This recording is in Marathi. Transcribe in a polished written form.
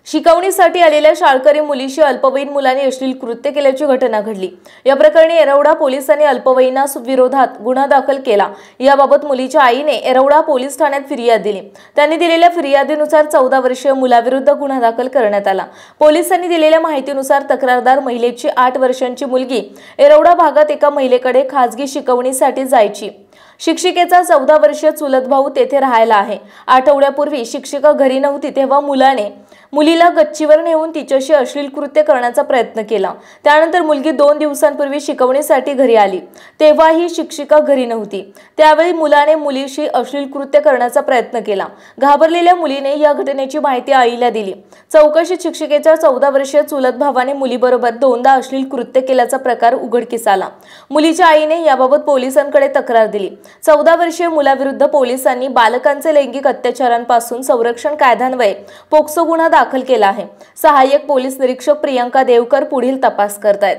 शिकवणीसाठी आलेल्या शाळकरी मुलीशी अल्पवयीन मुलाने अश्लील कृत्य केल्याची घटना घडली। या प्रकरणी येरवडा पोलिसांनी अल्पवयीनाविरोधात गुन्हा दाखल केला। याबाबत मुलीच्या आईने येरवडा पोलीस ठाण्यात फिर्याद दिली। त्यांनी दिलेल्या फिर्यादीनुसार 14 वर्षीय मुलाविरुद्ध गुन्हा दाखल करण्यात आला। पोलिसांनी दिलेल्या माहितीनुसार तक्रारदार महिलेची 8 वर्षांची मुलगी येरवडा भागात एका महिलेकडे खासगी शिकवणीसाठी जायची। शिक्षिकेचा 14 वर्षीय चुलत भाऊ तेथे राहायला आहे। आठवड्यापूर्वी शिक्षिका घरी नव्हती तेव्हा मुलाने मुलीला गच्चीवर नेऊन तिच्याशी अश्लील कृत्य करण्याचा प्रयत्न केला। त्यानंतर मुलगी 2 दिवसांपूर्वी शिकवणीसाठी घरी आली तेव्हा ही शिक्षिका घरी नव्हती। त्यावेळी मुलाने मुलीशी अश्लील कृत्य करण्याचा प्रयत्न केला। घाबरलेल्या मुलीने या घटनेची माहिती आईला दिली। चौकशीत शिक्षिकेच्या 14 वर्षीय चुलत भावाने मुलीबरोबर 2दा अश्लील कृत्य केल्याचा प्रकार उघडकीस आला। मुलीच्या आईने याबाबत पोलिसांकडे तक्रार दिली। 14 वर्षीय मुलाविरुद्ध पोलिसांनी बालकांचे लैंगिक अत्याचारांपासून संरक्षण कायद्यान्वये पोक्सो गुन्हा दाखल केला आहे। सहाय्यक पोलीस निरीक्षक प्रियंका देवकर पुढील तपास करतायत।